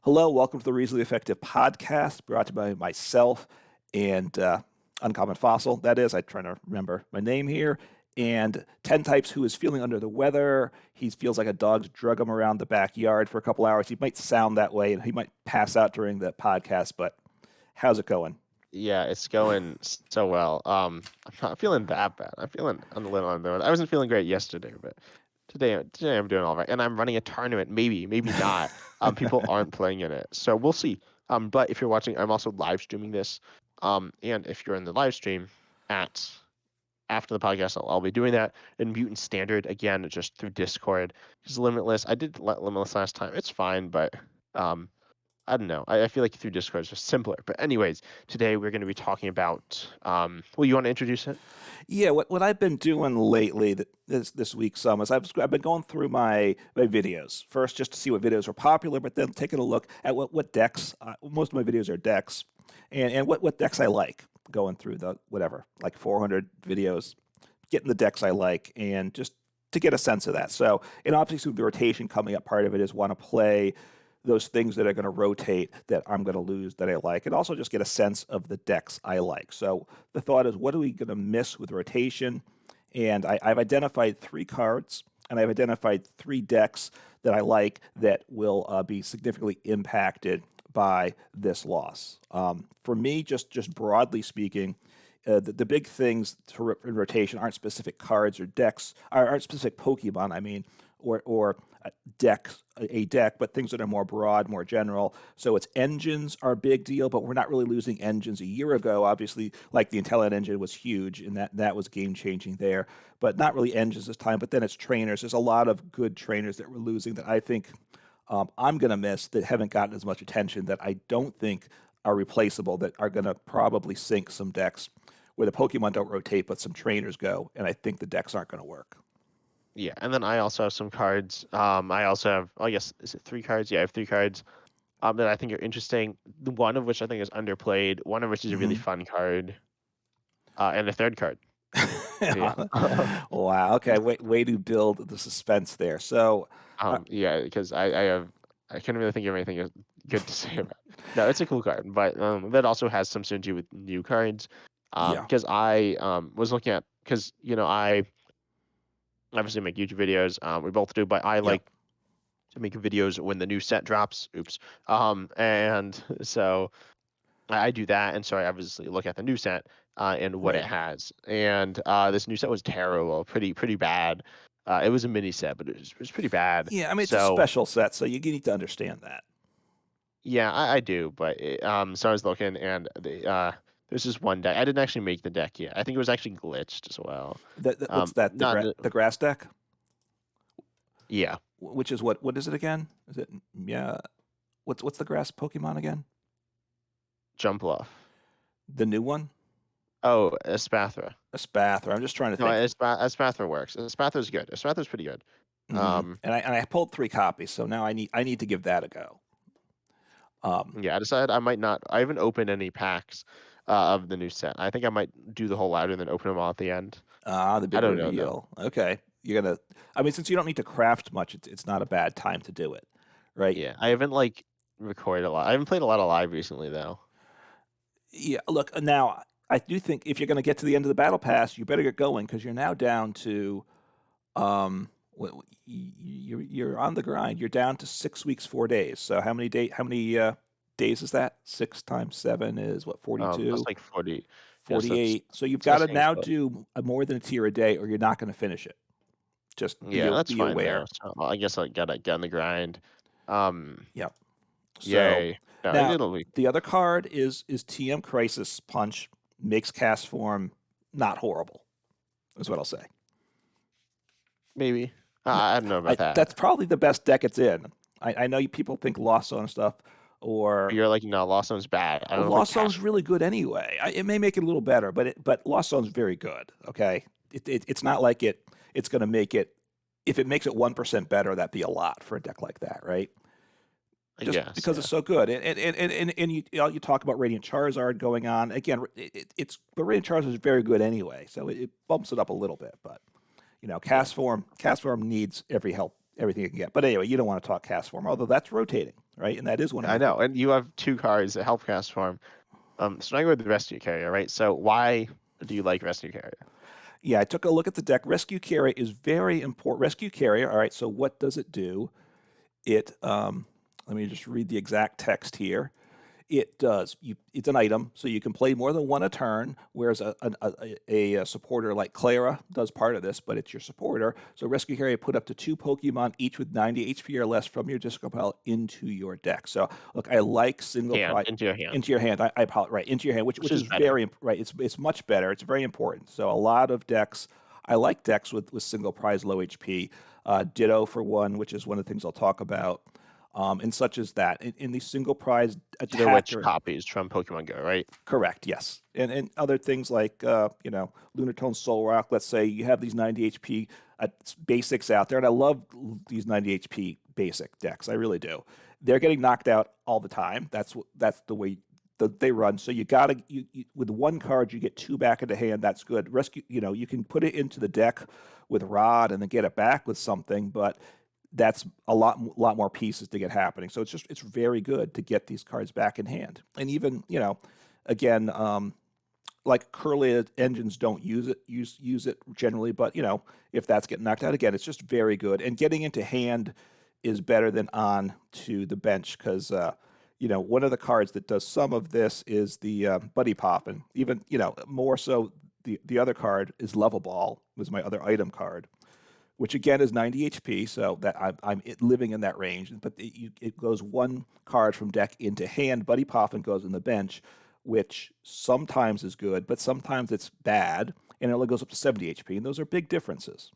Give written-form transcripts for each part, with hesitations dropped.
Hello, welcome to the Reasonably Effective podcast, brought to you by myself and Uncommon Fossil. That is, I'm trying to remember my name here. And 10 Types, who is feeling under the weather. He feels like a dog's drug him around the backyard for a couple hours. He might sound that way, and he might pass out during the podcast, but how's it going? Yeah, it's going so well. I'm not feeling that bad. I'm feeling a little under. I wasn't feeling great yesterday, but today I'm doing all right. And I'm running a tournament. Maybe not. People aren't playing in it, so we'll see. But if you're watching, I'm also live streaming this. And if you're in the live stream at after the podcast, I'll be doing that in Mutant Standard again, just through Discord. Because Limitless, I did Limitless last time. It's fine, but um, I don't know. I feel like through Discord is just simpler. But anyways, today we're going to be talking about. Well, you want to introduce it? Yeah, what I've been doing lately this week some is I've been going through my videos first just to see what videos are popular, but then taking a look at what decks. Most of my videos are decks, and what decks I like. Going through the whatever like 400 videos, getting the decks I like, and just to get a sense of that. So, and obviously with the rotation coming up, part of it is want to play those things that are going to rotate that I'm going to lose that I like, and also just get a sense of the decks I like. So the thought is, what are we going to miss with rotation? And I've identified 3 cards, and I've identified 3 decks that I like that will be significantly impacted by this loss. For me, just broadly speaking, the big things in rotation aren't specific cards or decks, aren't specific Pokemon, I mean, or decks, a deck, but things that are more broad, more general. So it's engines are a big deal, but we're not really losing engines. A year ago, obviously, like the Intelligent Engine was huge, and that was game changing there. But not really engines this time. But then it's trainers. There's a lot of good trainers that we're losing that I think I'm going to miss that haven't gotten as much attention that I don't think are replaceable, that are going to probably sink some decks where the Pokemon don't rotate, but some trainers go, and I think the decks aren't going to work. Yeah, and then I also have some cards. I also have, I guess, is it 3 cards? Yeah, I have 3 cards. That I think are interesting. One of which I think is underplayed. One of which is a really Hmm. fun card. And the third card. Yeah. Wow. Okay. Way to build the suspense there. So, uh, Yeah, because I couldn't really think of anything good to say about it. No, it's a cool card, but that also has some synergy with new cards. yeah. Because I was looking at because I obviously make YouTube videos. We both do, but I Yep. like to make videos when the new set drops. Oops. And so I do that, and so I obviously look at the new set and what it Right. has. And this new set was terrible, pretty bad. It was a mini set, but it was pretty bad. Yeah. I mean, it's a So special set, so you need to understand that. yeah, I do, but so I was looking, and there's this one deck. I didn't actually make the deck yet. I think it was actually glitched as well. What's that? Not The grass deck, yeah, which is what? What is it again? Is it yeah? What's the grass Pokemon again? jump off. The new one? Oh, Espathra. A Spath. I'm just trying to No, think. Espathra works. Espathra's good. Espathra's pretty good. Um, And I pulled 3 copies, so now I need to give that a go. Um, yeah, I decided I might not. I haven't opened any packs of the new set. I think I might do the whole ladder and then open them all at the end. the I big don't know though. reveal. Okay, you're gonna. I mean, since you don't need to craft much, it's not a bad time to do it, right? Yeah, I haven't like recorded a lot. I haven't played a lot of live recently though. Yeah. Look, now I do think if you're going to get to the end of the battle pass, you better get going because you're now down to you're on the grind. You're down to 6 weeks, 4 days. So how many days is that? 6 times 7 is what, That's 42, like 40. Yes, that's 48. So you've got that's to getting now close. do more than a tier a day, or you're not going to finish it. Just Yeah, that's be fine aware. though. So I guess I gotta get on the grind. Um, Yep. So yay. No, now it'll be the other card is TM Crisis Punch, makes cast form not horrible. Is what I'll say. maybe. I don't know about that. That's probably the best deck it's in. I know people think Lost Zone stuff, But or you're like, no, Lost Zone's bad. I don't know if it Lost casts Zone's for really good anyway. It may make it a little better, but Lost Zone's very good. Okay, it's not like it's going to make it. If it makes it 1% better, that'd be a lot for a deck like that, right? I Just guess, because yeah. it's so good, and you talk about Radiant Charizard going on again. But Radiant Charizard is very good anyway, so it bumps it up a little bit. But Yeah. cast form needs every help, everything it can get. But anyway, you don't want to talk cast form, although that's rotating, right? And that is one of I my know, and you have 2 cards that help cast form. So I go with the rescue carrier, right? So why do you like rescue carrier? Yeah, I took a look at the deck. Rescue Carrier is very important. Rescue Carrier, all right, so what does it do? It, let me just read the exact text here. It does. It's an item, so you can play more than one a turn. Whereas a supporter like Clara does part of this, but it's your supporter. So Rescue Carrier put up to 2 Pokemon, each with 90 HP or less, from your discard pile into your deck. So look, I like single Hand prize into your hand, into your hand. I apologize, right, into your hand, which which is is better. very right. It's much better. It's very important. So a lot of decks. I like decks with single prize low HP. Ditto for one, which is one of the things I'll talk about, and such as that. In the single prize Ditto which attacker, copies from Pokemon Go, right? correct, yes, and other things like Lunatone Soul Rock. Let's say you have these 90 HP basics out there, and I love these 90 HP basic decks. I really do. They're getting knocked out all the time. That's the way that they run. So you gotta with one card you get 2 back into hand. That's good. Rescue, you can put it into the deck with Rod and then get it back with something, but that's a lot more pieces to get happening. So it's very good to get these cards back in hand. And even again, like curly engines don't use it generally, but if that's getting knocked out again, it's just very good. And getting into hand is better than on to the bench because one of the cards that does some of this is the Buddy Poppin'. Even more so, the other card is Level Ball, was my other item card, which again is 90 HP, so that I'm living in that range. But it goes one card from deck into hand. Buddy Poffin goes in the bench, which sometimes is good, but sometimes it's bad, and it only goes up to 70 HP, and those are big differences.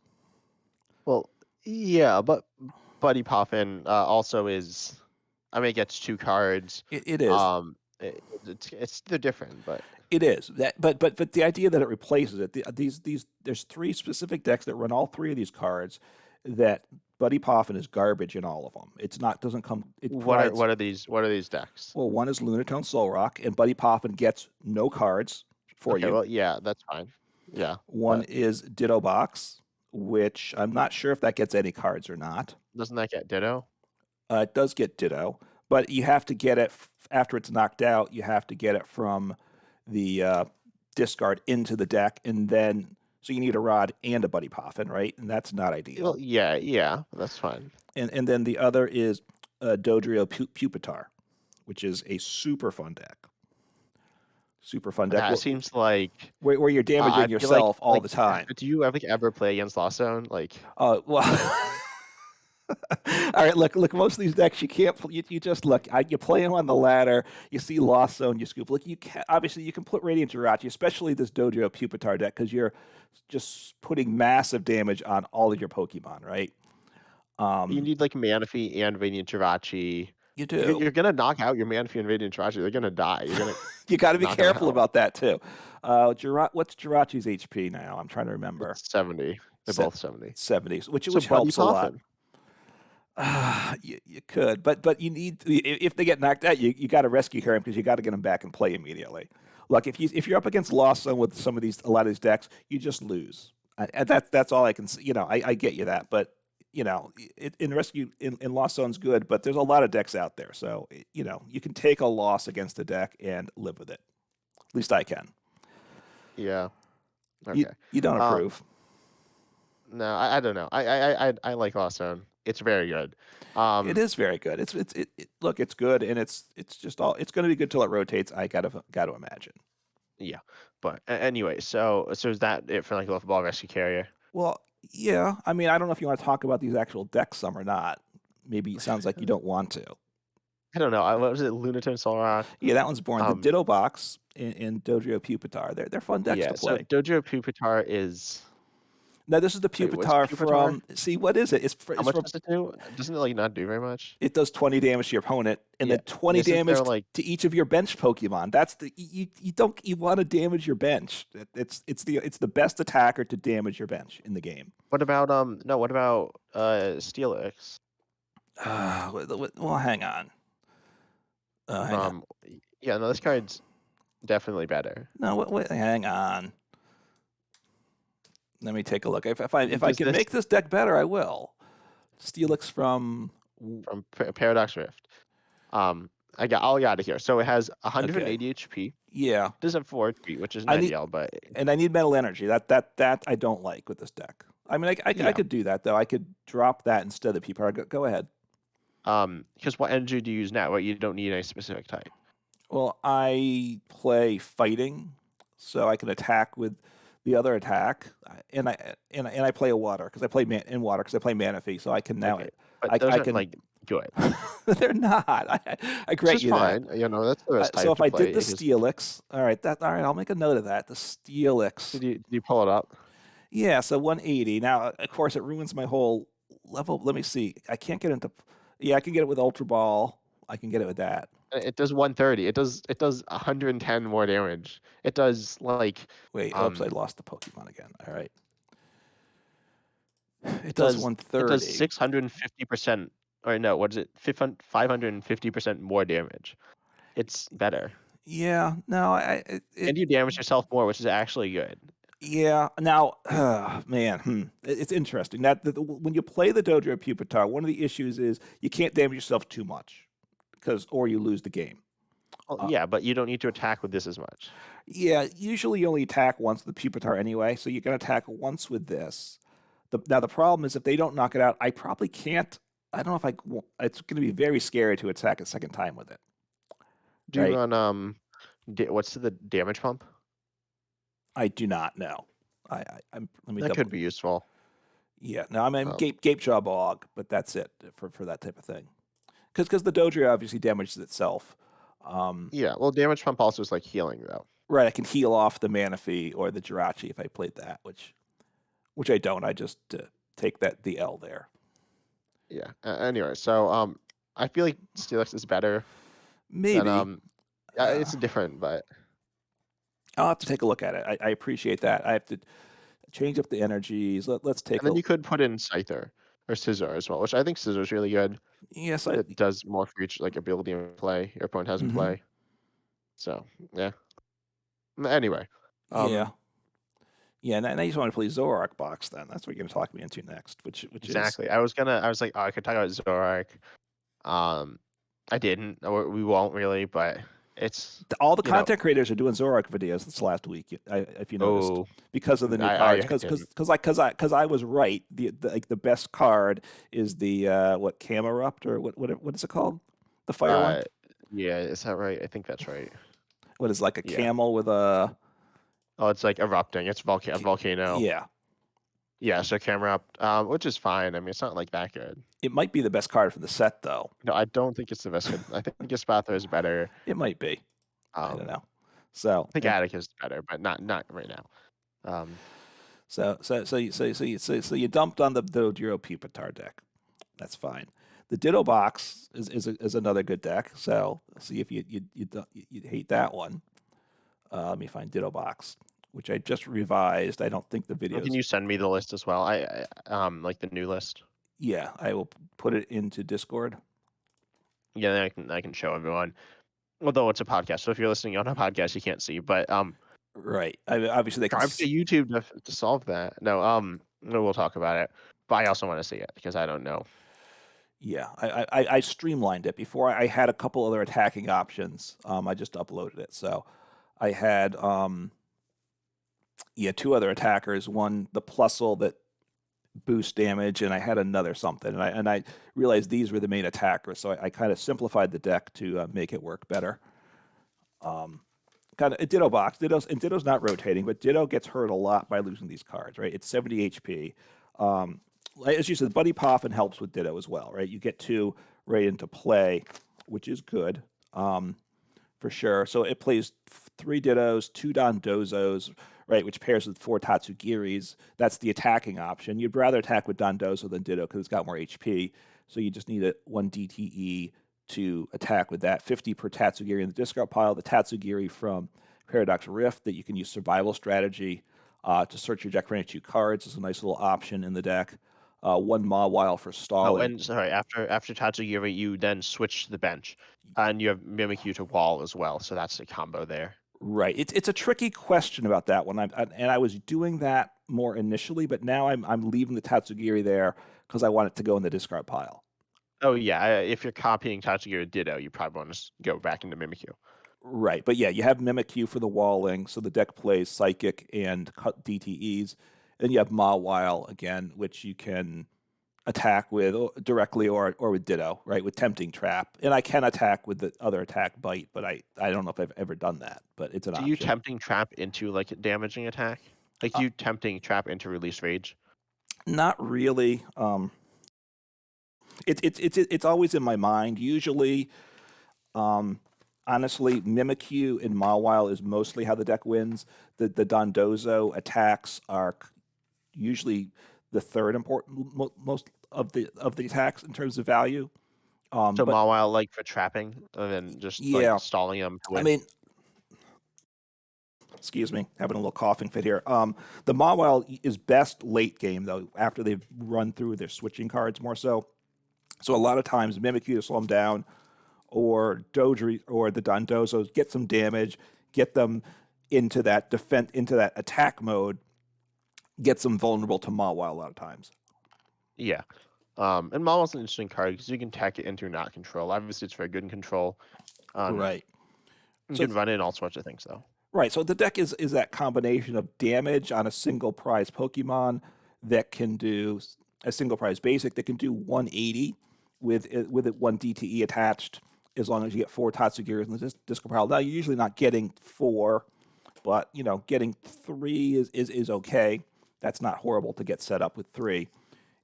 Well, yeah, but Buddy Poffin also is. I mean, it gets 2 cards. It is. They're different, but It is that, but the idea that it replaces it. These there's 3 specific decks that run all 3 of these cards. That Buddy Poffin is garbage in all of them. It's not doesn't come. It provides. what are these decks? Well, one is Lunatone Soul Rock, and Buddy Poffin gets no cards for Okay, you. well, yeah, that's fine. Yeah, One but is Ditto Box, which I'm not sure if that gets any cards or not. doesn't that get Ditto? It does get Ditto, but you have to get it after it's knocked out. You have to get it from the discard into the deck, and then so you need a Rod and a Buddy Poffin, right? And that's not Well, ideal. yeah, that's fine. And then the other is Dodrio Pupitar, which is a super fun deck. Super fun deck. That seems like Where you're I damaging feel like yourself all the time. do you ever play against Lost Zone? Like, Well, all right. Look. Most of these decks you can't. You just look. You play them on the ladder. You see Lost Zone. You scoop. Look, you can obviously you can put Radiant Jirachi, especially this Dojo Pupitar deck, because you're just putting massive damage on all of your Pokemon, right? you need like Manaphy and Radiant Jirachi. You do. You're gonna knock out your Manaphy and Radiant Jirachi. They're gonna die. You're gonna You got to be knock them careful out. about that too. What's Jirachi's HP now? I'm trying to remember. It's 70. They're both 70. 70, which So Buddy helps a lot. Poffin. You could, but you need if they get knocked out, you got to rescue him because you got to get them back and play immediately. Look, if you're up against Lost Zone with a lot of these decks, you just lose. That's all I can say. I get you that, but in rescue in Lost Zone's good, but there's a lot of decks out there, so you can take a loss against a deck and live with it. At least I can. Yeah. Okay. You don't approve. No, I don't know. I like Lost Zone. It's very good. It is very good. Look, it's good, and it's just all. It's going to be good till it rotates. I got to imagine. Yeah, but anyway, so is that it for like Level Ball Rescue Carrier? Well, yeah. I mean, I don't know if you want to talk about these actual decks some or not. Maybe it sounds like you don't want to. I don't know. What was it? Lunatone Soul Rock? Yeah, that one's boring. The Ditto Box and Dojo Pupitar. They're fun decks to play. So Dojo Pupitar is. No, this is the Wait, what's Pupitar Pupitar? from. See, what is it? How much does it do? Doesn't it like not do very much? It does 20 damage to your opponent, and Yeah. then 20 Isn't there, damage like- to each of your bench Pokemon. That's you want to damage your bench. It's the best attacker to damage your bench in the game. What about What about Steelix? Well, hang on. Hang on. Yeah, no, this card's definitely better. No, wait, hang on. Let me take a look. If I can make this deck better, I will. Steelix from Paradox Rift. I'll get out of here. So it has Okay. 180 HP. Yeah. Does have 4 HP, which isn't I need ideal, but and I need mental energy. That I don't like with this deck. I mean, I yeah. could do that though. I could drop that instead of the P-Power. Go ahead. Because what energy do you use now? What you don't need a specific type. Well, I play fighting, so I can attack with the other attack, and I play a water because I play in water because I play Manaphy, so I can now Okay, but those I aren't can. like good. They're not. I Which grant is you that. fine. That's the best So type if to I did play. the Because Steelix, all right, I'll make a note of that. The Steelix, did you pull it up? yeah, so 180. Now, of course, it ruins my whole level. Let me see. I can't get into. Yeah, I can get it with Ultra Ball. I can get it with that. It does 130. It does 110 more damage. It does like Wait, oops, I um lost the Pokemon again. All right, it it does does it does 130. 650%, or no, what is it? 550% more damage. It's better. Yeah, no, And you damage yourself more, which is actually good. yeah. Now, man, it's interesting that when you play the Dojo Pupitar, one of the issues is you can't damage yourself too much or you lose the game. Well, Uh, yeah, but you don't need to attack with this as much. yeah, usually you only attack once with the Pupitar anyway, so you can attack once with this. Now the problem is if they don't knock it out, I probably can't. I don't know if it's going to be very scary to attack a second time with it, Do you right? run what's the damage pump? I do not know. I'm let me That double. could be useful. Yeah, no, I'm Um, Gape Jaw Bog, but that's it for that type of thing. Because the Dojo obviously damages itself. Um, yeah, well, damage pump also is like healing though. right, I can heal off the Manaphy or the Jirachi if I played that, which I don't. I just take the L there. Yeah. Anyway, so I feel like Steelix is better than Maybe. Uh, it's different, but I'll have to take a look at it. I appreciate that. I have to change up the energies. Let's take and then a. you could put in Scyther or Scissor as well, which I think Scissor is really good. Yes, It does more for each like ability in play your opponent has in hmm play. So yeah. Anyway, yeah. um, Yeah, and I just want to play Zoroark box then. That's what you're going to talk me into next, which is exactly. I was like, oh, I could talk about Zorak. Um, I didn't, or we won't really, but it's all the you know, content creators are doing Zoroark videos this last week. If you noticed, oh, because of the new I cards. didn't. Because I was right. The best card is the what Camerupt or what is it called? The fire one. Uh, yeah, is that right? I think that's right. What is like a Yeah. camel with a Oh, it's like erupting. It's volcano. yeah. Yeah, so camera up, which is fine. I mean, it's not like that good. It might be the best card from the set though. No, I don't think it's the best. I think Espatho is better. It might be. I don't Um, know. So I think and Atticus is better, but not right now. Um, so you dumped on the Dodrio Pupitar deck. That's fine. The Ditto box is another good deck. So see if you hate that one. Let me find Ditto box, which I just revised. I don't think the can videos. you send me the list as well? Like the new list. Yeah, I will put it into Discord. Yeah, then I can show everyone. Although it's a podcast, so if you're listening on a podcast, you can't see. But Right. Obviously they can. drive to YouTube to solve that. No, we'll talk about it. But I also want to see it because I don't know. Yeah, I streamlined it before. I had a couple other attacking options. I just uploaded it, so I had yeah, two other attackers. One the Plusle that boost damage, and I had another something, and I realized these were the main attackers, so I kind of simplified the deck to make it work better. Kind of a Ditto box. Ditto's not rotating, but Ditto gets hurt a lot by losing these cards, right? It's 70 HP. As you said, Buddy Poffin helps with Ditto as well, right? You get two right into play, which is good for sure. So it plays three Dittos, two Dondozos, right, which pairs with four Tatsugiris. That's the attacking option. You'd rather attack with Dondozo than Ditto because it's got more HP. So you just need one DTE to attack with that. 50 per Tatsugiri in the discard pile. The Tatsugiri from Paradox Rift that you can use survival strategy to search your deck for any two cards is a nice little option in the deck. One Mawile for Oh, stalling. and sorry, after Tatsugiri, you then switch to the bench, and you have Mimikyu to wall as well. So that's a combo there. Right. It's a tricky question about that one. And I was doing that more initially, but now I'm leaving the Tatsugiri there because I want it to go in the discard pile. Oh yeah, if you're copying Tachigo Ditto, you probably want to go back into Mimikyu. Right, but yeah, you have Mimikyu for the walling, so the deck plays Psychic and cut DTEs. Then you have Mawile again, which you can attack with directly or with Ditto, right? With Tempting Trap, and I can attack with the other attack Bite, but I don't know if I've ever done that, but it's an Do you option. tempting trap into like a damaging attack? Like Uh, do you tempting trap into release rage? Not really. It's always in my mind. Usually, um, honestly, Mimikyu and Mawile is mostly how the deck wins. The Dondozo attacks are usually the third important most of the attacks in terms of value. So But Mawile like for trapping and then just like yeah, stalling them to I win. mean, excuse me, having a little coughing fit here. The Mawile is best late game though, after they've run through their switching cards more so. So a lot of times Mimikyu to slow them down, or Dodri or the Dondozos get some damage, get them into that defense into that attack mode, gets them vulnerable to Mawile a lot of times. Yeah. And Mawile's an interesting card because you can tack it into not control. Obviously, it's very good in control. Um, Right. you So can run it in all sorts of things though. right. So the deck is that combination of damage on a single prize Pokemon that can do a single prize basic that can do 180 with it one DTE attached as long as you get 4 Tatsugiras in the disco pile. Now you're usually not getting 4, but getting 3 is okay. That's not horrible to get set up with 3.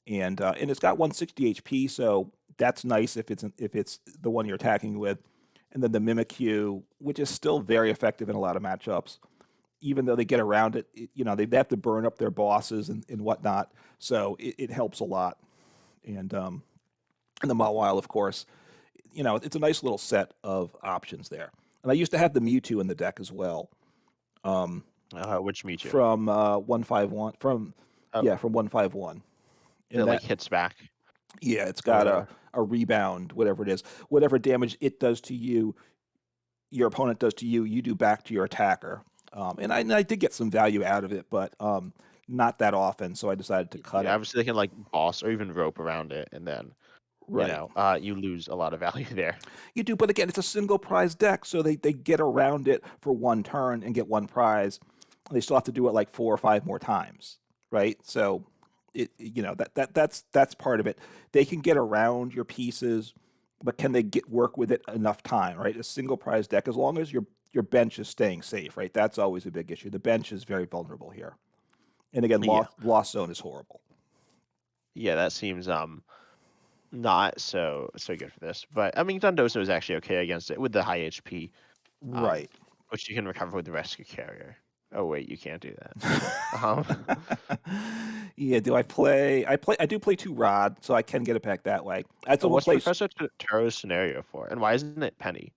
And it's got 160 HP, so that's nice if it's the one you're attacking with. And then the Mimikyu, which is still very effective in a lot of matchups, even though they get around it, they have to burn up their bosses and whatnot. So it helps a lot. And the Mawile, of course, it's a nice little set of options there. And I used to have the Mewtwo in the deck as well. Which Mewtwo? From 151 from Oh, yeah from 151, that and like that hits back yeah it's or got whatever. a rebound, whatever it is, whatever damage it does to you, your opponent does to you, you do back to your attacker. And I did get some value out of it, but not that often, so I decided to cut Yeah, it. obviously they can like boss or even rope around it, and then Right. you lose a lot of value there. You do, but again, it's a single prize deck, so they get around it for one turn and get one prize. They still have to do it like 4 or 5 more times, right? So that's part of it. They can get around your pieces, but can they get work with it enough time, right? A single prize deck, as long as your bench is staying safe, right? That's always a big issue. The bench is very vulnerable here. And again, Yeah, lost zone is horrible. yeah, that seems not so good for this. But I mean, Dondoso is actually okay against it with the high HP, um, Right. which you can recover with the rescue carrier. Oh wait, you can't do that. Um, Yeah, do I play? I do play 2 Rod, so I can get it back that way. I still want to what's play. Professor Taro's scenario for, and why isn't it Penny?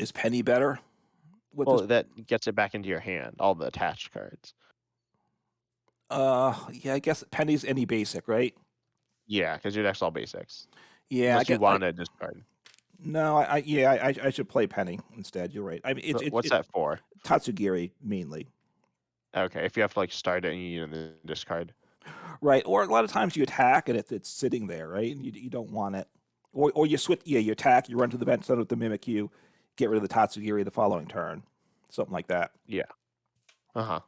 Is Penny better with this? Well, that gets it back into your hand, all the attached cards. Yeah, I guess Penny's any basic, right? Yeah, because your deck's all basics, Yeah, I unless you get. I want to discard. no, yeah, I should play Penny instead. You're right. I mean, What's that for? Tatsugiri mainly, Okay, if you have to like start it and you need to discard. right? Or a lot of times you attack and it's sitting there, right? And you don't want it, or you switch. Yeah, you attack, you run to the bench, set up the Mimikyu, get rid of the Tatsugiri the following turn, something like that. Yeah. Uh huh.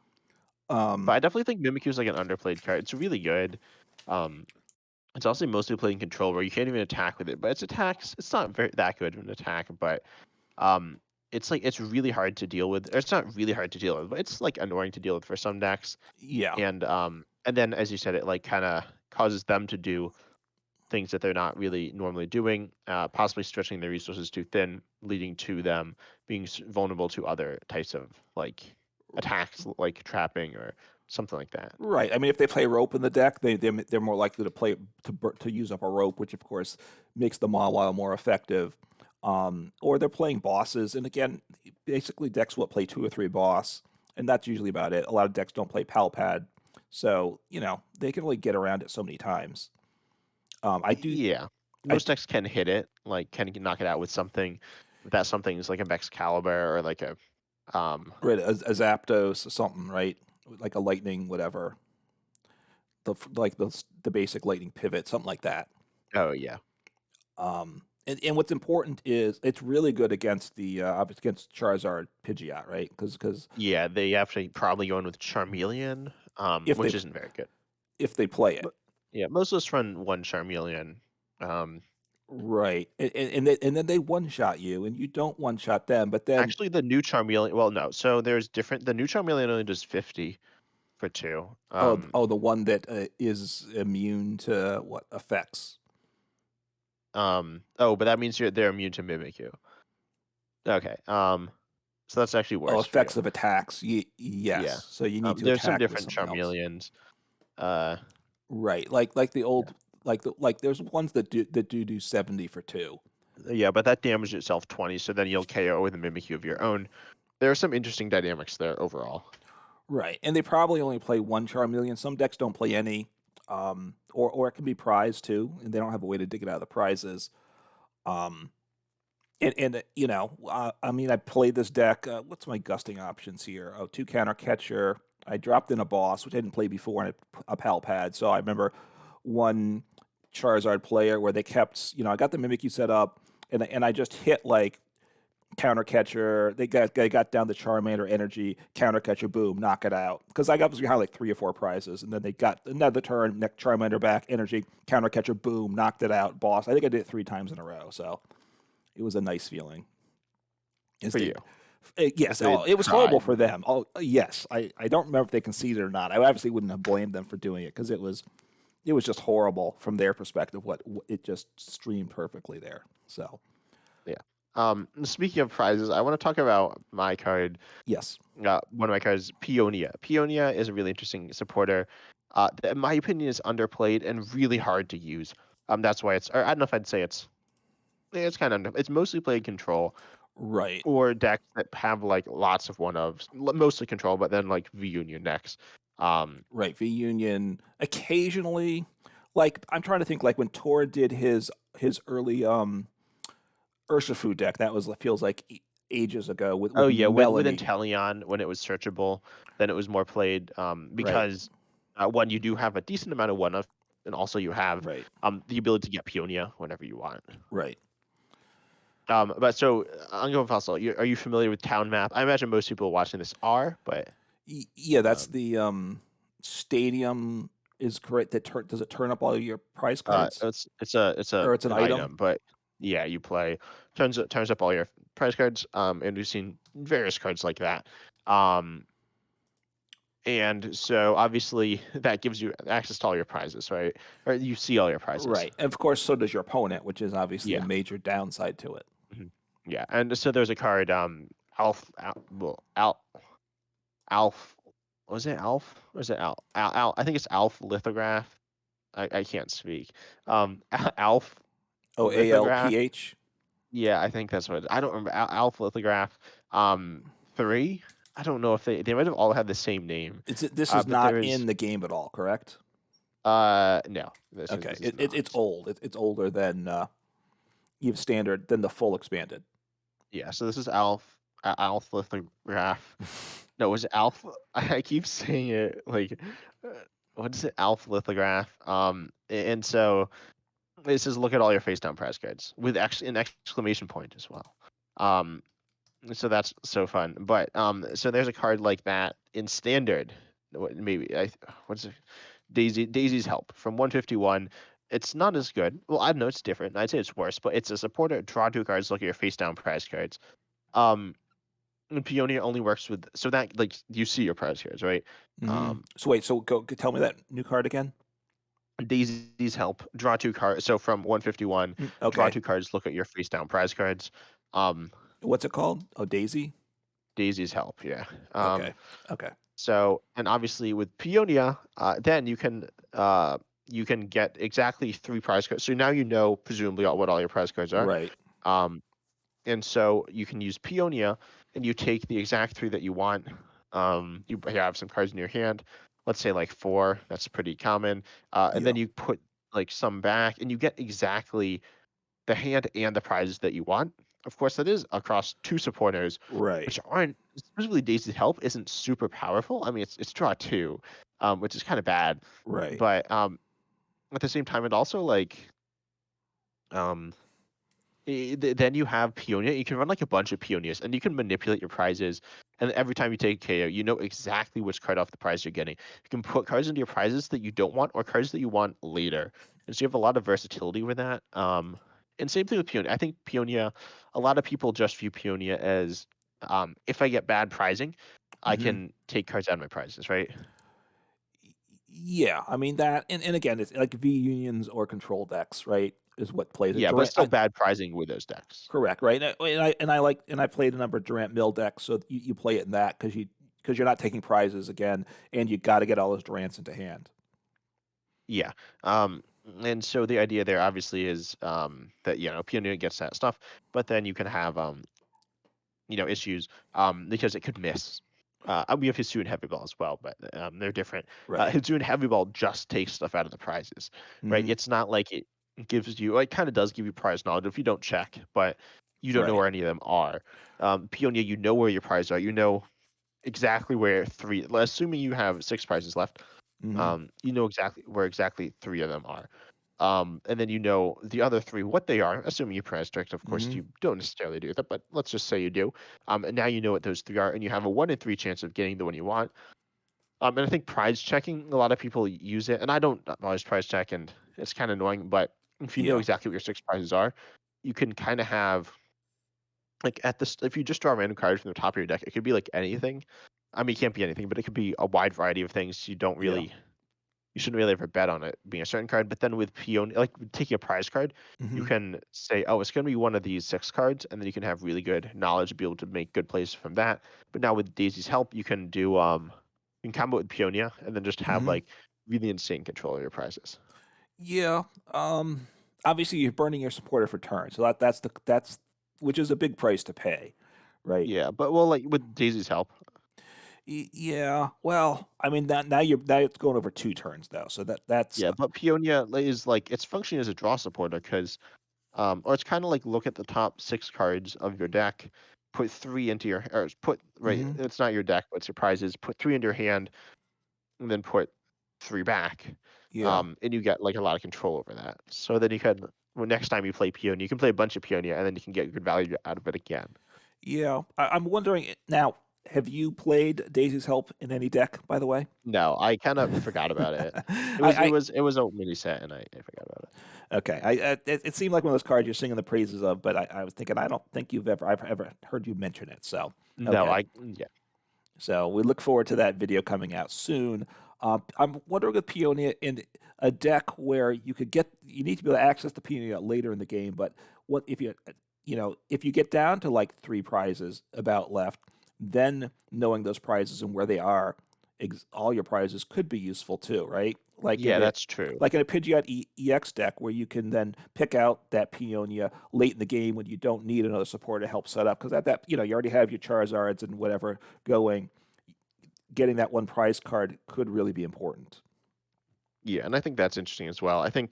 But Um, I definitely think Mimikyu is like an underplayed card. It's really good. Um, it's also mostly played in control where you can't even attack with it, but its attacks it's not very that good of an attack, but um, it's like it's really hard to deal with. Or it's not really hard to deal with, but it's like annoying to deal with for some decks. yeah, And then as you said, it like kind of causes them to do things that they're not really normally doing, possibly stretching their resources too thin, leading to them being vulnerable to other types of like attacks, like trapping or something like that. right. I mean, if they play rope in the deck, they're more likely to play to use up a rope, which of course makes the Mawile more effective. Or they're playing bosses, and again, basically decks will play 2 or 3 boss, and that's usually about it. A lot of decks don't play Pal Pad, so they can only get around it so many times. I do, Yeah, I most do, decks can hit it, like can knock it out with something. If that something is like a Excalibur or like a right, a Zapdos or something, right? Like a lightning, whatever. Like the basic lightning pivot, something like that. oh yeah. And what's important is it's really good against the against Charizard Pidgeot, right? Because Yeah, they actually probably going with Charmeleon, if they which isn't very good. if they play it But yeah, most of us run one Charmeleon. Um, right, and then they one shot you, and you don't one shot them, but then Actually, the new Charmeleon. Well, no. So there's different. The new Charmeleon only does 50 for two. the one that is immune to what effects? Oh, but that means they're immune to Mimikyu. Okay. So that's actually Oh, worse for you. effects of attacks. Yeah. Yes, so you need to There's some attack with different something else. Charmeleons. Uh, Right, like the old like there's ones that do 70 for two. yeah, but that damages itself 20, so then you'll KO with a Mimikyu of your own. There are some interesting dynamics there overall. Right, and they probably only play one Charmeleon. Some decks don't play any, or it can be prize too, and they don't have a way to dig it out of the prizes. Um, I mean, I played this deck. What's my gusting options here? Oh, two counter catcher. I dropped in a boss, which I didn't play before, and a pal pad. So I remember one Charizard player where they kept, I got the Mimikyu set up, and I just hit like counter catcher. They got down the Charmander energy, counter catcher, boom, knock it out. Because I was behind like three or four prizes, and then they got another turn, next Charmander back, energy, counter catcher, boom, knocked it out, boss. I think I did it 3 times in a row, so it was a nice feeling. Is For they you. Yes, They oh, it was horrible tried. for them. Oh, yes, I don't remember if they conceded or not. I obviously wouldn't have blamed them for doing it because it was just horrible from their perspective. What it just streamed perfectly there. So Yeah. Speaking of prizes, I want to talk about my card. yes, One of my cards, Peonia. Peonia is a really interesting supporter. That in my opinion is underplayed and really hard to use. That's why it's. Or I don't know if I'd say it's. It's kind of. It's mostly played control right. or decks that have like lots of one ofs, mostly control, but then like V Union decks. Um, Right, V Union occasionally, like I'm trying to think, like when Tor did his early Urshifu deck, that was feels like ages ago with oh yeah, with Melanie. Inteleon when it was searchable, then it was more played Right, because one you do have a decent amount of one of, and also you have right, the ability to get Peonia whenever you want. right. But so I'm going fossil. Are you familiar with Town Map? I imagine most people watching this are, but Yeah, that's um, the stadium is correct. Does it turn up all your prize cards, it's or it's an an item? item, but yeah, you play turns up all your prize cards. And we've seen various cards like that. Um, and so obviously that gives you access to all your prizes, right? Or you see all your prizes. Right, and of course, so does your opponent, which is obviously a Yeah. major downside to it. Mhm. Yeah, and so there's a card, Alf, Alf, was it Alf? Or is it Al? I think it's Alf Lithograph. I can't speak. Alf Oh, Lithograph. ALPH. Yeah, I think that's what I don't remember. Alf Lithograph. 3. I don't know if they might have all had the same name. This is But not there is in the game at all, correct? no, Okay, this is it's not. old. It's older than Eve Standard than the full expanded. Yeah, so this is Alf Alf Lithograph. No, was it Alf? I keep saying it like, uh, what is it? Alf Lithograph. And so it says, look at all your face down prize cards with actually an exclamation point as well. Um, so that's so fun. But so there's a card like that in standard. Maybe what's it? Daisy's help from 151. It's not as good. Well, I don't know. It's different. I'd say it's worse, but it's a supporter. Draw 2 cards. Look at your face down prize cards. Um, and Peonia only works with so that like you see your prize cards, right? So wait, so tell me that new card again. Daisy's help. Draw 2 cards. So from 151, draw Okay, 2 cards. Look at your face down prize cards. Um, what's it called? Oh, Daisy. Daisy's help. Yeah. Okay, okay. So and obviously with Peonia, then you can get exactly 3 prize cards. So now you know presumably what all your prize cards are. Right. Um, and so you can use Peonia and you take the exact 3 that you want. You have some cards in your hand, let's say like 4. That's pretty common. And Yeah. then you put like some back, and you get exactly the hand and the prizes that you want. Of course, that is across 2 supporters, Right. which aren't specifically Daisy's help isn't super powerful. I mean, it's draw 2, which is kind of bad. Right. But at the same time, it also like Then you have Peonia. You can run like a bunch of Peonias, and you can manipulate your prizes. And every time you take a KO, you know exactly which card off the prize you're getting. You can put cards into your prizes that you don't want, or cards that you want later. And so you have a lot of versatility with that. And same thing with Peonia. I think Peonia, a lot of people just view Peonia as, if I get bad prizing, I Hmm. can take cards out of my prizes, right? Yeah, I mean that, and again, it's like V unions or control decks, right? Is what plays it. Yeah, but Durant, still bad prizing with those decks. correct, right? And I played a number of Durant Mill decks, so you play it in that because you're not taking prizes again, and you got to get all those Durants into hand. Yeah. Um, and so the idea there obviously is that Peonia gets that stuff, but then you can have issues because it could miss. We have Hisu and Heavy Ball as well, but they're different. Right. Hisu and Heavy Ball just take stuff out of the prizes, right? Hmm. It's not like it gives you. It kind of does give you prize knowledge if you don't check, but you don't know Right. where any of them are. Peonia, you know where your prizes are. You know exactly where three. Assuming you have six prizes left, Hmm. you know exactly where exactly three of them are. And then you know the other three what they are, assuming you prize direct. Of course, Hmm. you don't necessarily do that, but let's just say you do. And now you know what those three are, and you have a 1 in 3 chance of getting the one you want. And I think prize checking, a lot of people use it, and I don't always prize check, and it's kind of annoying. But if you know Yeah. exactly what your six prizes are, you can kind of have like at this. If you just draw a random card from the top of your deck, it could be like anything. I mean, it can't be anything, but it could be a wide variety of things. Yeah. You shouldn't really ever bet on it being a certain card. But then with Peonia, like taking a prize card, you Hmm. can say, oh, it's going to be one of these six cards, and then you can have really good knowledge to be able to make good plays from that. But now with Daisy's help, you can do you can combo with Peonia, and then just have Hmm. like really insane control of your prizes. Yeah. Obviously, you're burning your supporter for turn, so that's which is a big price to pay, right? Yeah, but well, like with Daisy's help, Yeah. Well, I mean that now it's going over 2 turns though, so that's yeah, but Peonia is like it's functioning as a draw supporter because or it's kind of like look at the top six cards of your deck, put three into your or put right. hmm It's not your deck, but it's your prizes. Put three into your hand, and then put three back. yeah. And you get like a lot of control over that. So then you can well, next time you play Peonia, you can play a bunch of Peonia, and then you can get good value out of it again. Yeah. I'm wondering now, have you played Daisy's Help in any deck, by the way? No, I kind of forgot about it. It was it I was it was a mini set, and I forgot about it. okay. It seemed like one of those cards you're singing the praises of, but I was thinking I don't think I've ever heard you mention it. So No, okay. yeah. So we look forward to that video coming out soon. I'm wondering with Peonia in a deck where you need to be able to access the Peonia later in the game, but what if if you get down to like 3 prizes about left, then knowing those prizes and where they are, all your prizes could be useful too, right? Yeah, that's true. Like in a Pidgeot EX deck where you can then pick out that Peonia late in the game when you don't need another support to help set up because at that you already have your Charizards and whatever going. Getting that one prize card could really be important. Yeah, and I think that's interesting as well. I think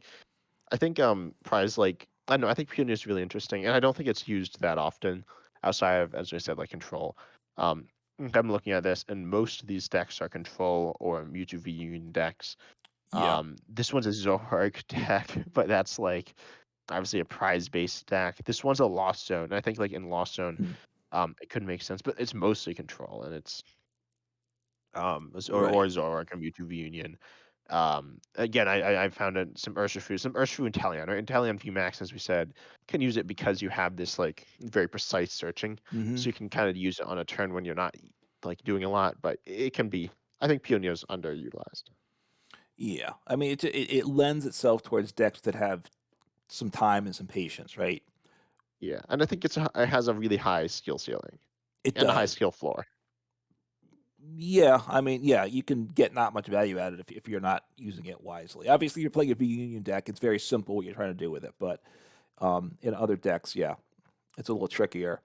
prize like I don't know, I think Peonia is really interesting, and I don't think it's used that often outside of, as I said, like control. I'm looking at this, and most of these decks are control or Mewtwo V Union decks. Yeah. This one's a Zoroark deck, but that's like obviously a prize based deck. This one's a Lost Zone. And I think like in Lost Zone, Mhm. it could make sense, but it's mostly control, and it's or Right. Zoroark or Mewtwo V Union. Again, I found some Urshifu and Talion. Right? And Talion VMAX, as we said, can use it because you have this like very precise searching, Hmm. so you can kind of use it on a turn when you're not like doing a lot. But it can be. I think Peonia is underutilized. Yeah. I mean, it lends itself towards decks that have some time and some patience, right? Yeah, and I think it has a really high skill ceiling It and a high does. skill floor. Yeah. I mean, yeah, you can get not much value out of it if you're not using it wisely. Obviously, you're playing a V Union deck. It's very simple what you're trying to do with it, but in other decks, yeah, it's a little trickier.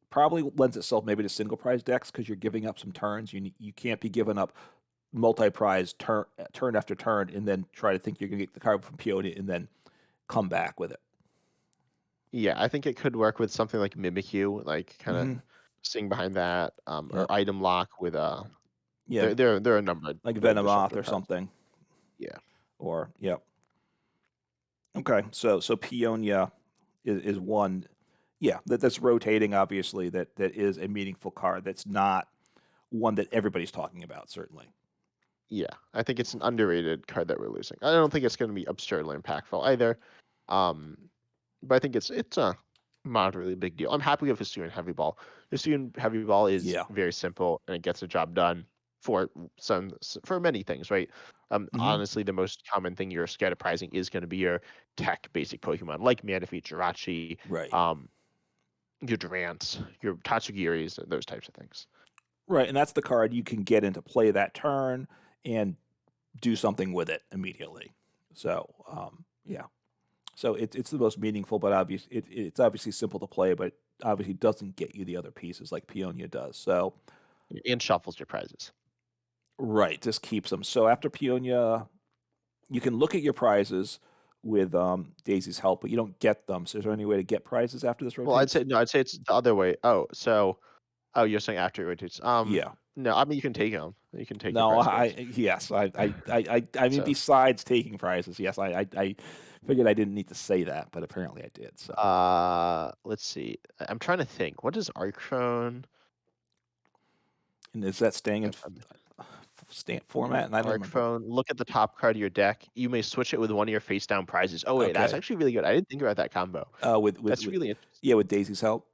Probably lends itself maybe to single prize decks because you're giving up some turns. You can't be giving up multi-prize turn after turn and then try to think you're going to get the card from Peonia and then come back with it. Yeah, I think it could work with something like Mimikyu, like kind of Hmm. sitting behind that, or Yep. Item Lock with Yeah, there are a number of like Venomoth disruptor or cards. something. Yeah. Or yep. Okay, so Peonia is one. Yeah, that's rotating. Obviously, that is a meaningful card. That's not one that everybody's talking about. Certainly. Yeah, I think it's an underrated card that we're losing. I don't think it's going to be absurdly impactful either. Um, but I think it's a moderately big deal. I'm happy with Hisuian Heavy Ball. Hisuian Heavy Ball is Yeah. very simple and it gets the job done for for many things, right? Hmm. Honestly, the most common thing you're scared of prizing is going to be your tech basic Pokemon like Manaphy, Jirachi, Right. um, your Durants, your Tatsugiris, those types of things. Right, and that's the card you can get into play that turn and do something with it immediately. So, yeah. So it's the most meaningful, but it's obviously simple to play, but obviously doesn't get you the other pieces like Peonia does. So, And shuffles your prizes. right, just keeps them. So after Peonia, you can look at your prizes with Daisy's help, but you don't get them. So is there any way to get prizes after this Well, I'd say rotates? no. I'd say it's the other way. Oh, you're saying after it rotates. Yeah. No, I mean you can take them. You can take your No, prize cards. yes, I mean, So, besides taking prizes, yes, I figured I didn't need to say that, but apparently I did. So, let's see. I'm trying to think. What is Arcphone? and is that staying in format? And I don't remember. Arcphone. Look at the top card of your deck. You may switch it with one of your face down prizes. Oh wait, that's Okay, actually really good. I didn't think about that combo. That's with really interesting. yeah, with Daisy's help.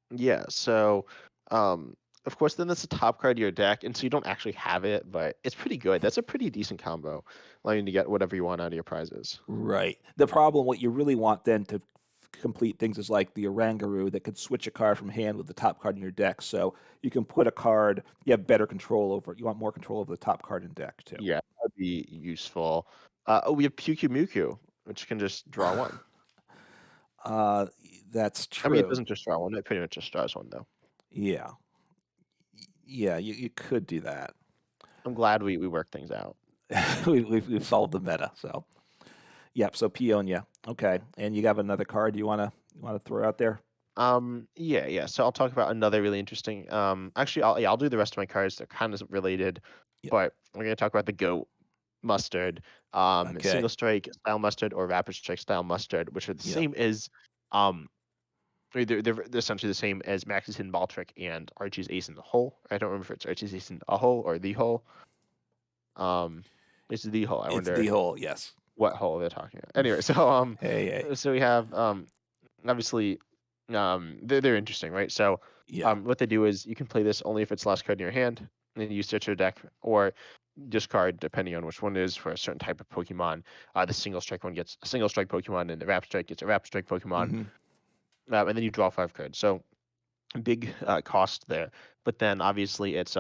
Yeah. So, um, of course, then that's the top card of your deck, and so you don't actually have it, but it's pretty good. That's a pretty decent combo, allowing you to get whatever you want out of your prizes. Right. The problem, what you really want then to complete things is like the Orangaroo that could switch a card from hand with the top card in your deck. So you can put a card, you have better control over it. You want more control over the top card in deck too. Yeah, that'd be useful. Oh, we have Muku, which can just draw one. Uh, that's I mean, it true. doesn't just draw one. It pretty much just draws one, though. Yeah. Yeah, you could do that. I'm glad we worked things out. We've solved the meta. So, yep. So Peonia. Okay. And you have another card you want to throw out there? Yeah. So I'll talk about another really interesting. Actually, I'll do the rest of my cards. They're kind of related, Yep. but we're gonna talk about the goat mustard, Okay. single strike style mustard or rapid strike style mustard, which are the Yep. same as um. They're essentially the same as Max's Hidden Ball Trick and Archie's Ace in the Hole. I don't remember if it's Archie's Ace in a Hole or the Hole. Um, it's the Hole. I It's the wonder whole yes. what hole they're talking about. Anyway, Hey, hey. so we have obviously they're interesting, right? So Yeah. what they do is you can play this only if it's last card in your hand, and then you search your deck or discard depending on which one it is for a certain type of Pokemon. The single strike one gets a single strike Pokemon, and the rapid strike gets a rapid strike Pokemon, Hmm. and then you draw 5 cards. So big cost there, but then obviously it's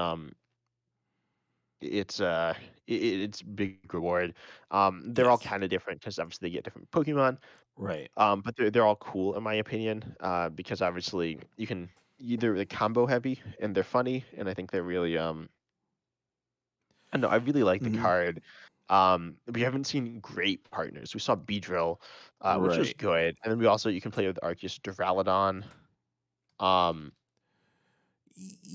big reward. They're all Yes. kind of different because obviously they get different Pokemon. Right. But they're all cool in my opinion. Because obviously you can either the combo heavy and they're funny, and I think they're really I don't know, I really like the Hmm. card. We haven't seen great partners. We saw Beedrill, which was Right. good, and then we also you can play with Arceus Duraludon. Um,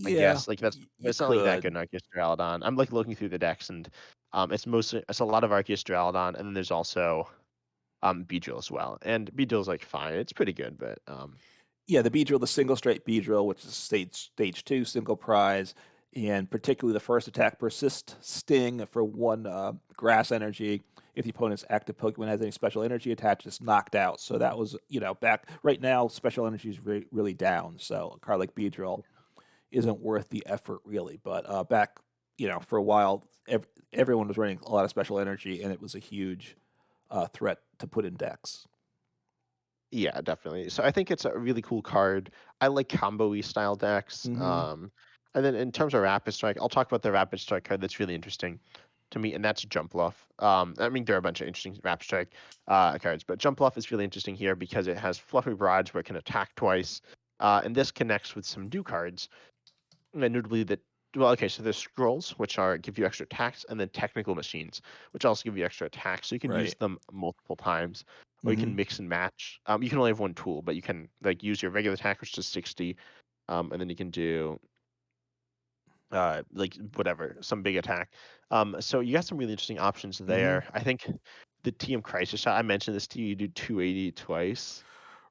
I Yeah, guess like that's you it's not like that could. good in Arceus Duraludon. I'm like looking through the decks and it's a lot of Arceus Duraludon, and then there's also Beedrill as well. And Beedrill's like fine, it's pretty good, but Yeah, the B drill, the single straight B drill, which is stage two, single prize, and particularly the first attack, persist sting for one grass energy. If the opponent's active Pokemon has any special energy attached, it's knocked out. So that was, back right now, special energy is really down. So a card like B drill isn't worth the effort, really. But back, for a while, everyone was running a lot of special energy, and it was a huge threat to put in decks. yeah, definitely. So I think it's a really cool card. I like combo-y style decks. Hmm. And then in terms of Rapid Strike, I'll talk about the Rapid Strike card that's really interesting to me, and that's Jump Bluff. I mean, there are a bunch of interesting Rapid Strike cards, but Jump Bluff is really interesting here because it has Fluffy Barrage where it can attack twice, and this connects with some new cards, and notably that. Well, okay, so there's scrolls, which are give you extra attacks, and then technical machines, which also give you extra attacks. So you can use Right. them multiple times, or you can Hmm. mix and match. You can only have one tool, but you can like use your regular attack, which is 60, and then you can do like whatever, some big attack. So you got some really interesting options Hmm. there. I think the TM Crisis Shot, I mentioned this to you, you do 280 twice.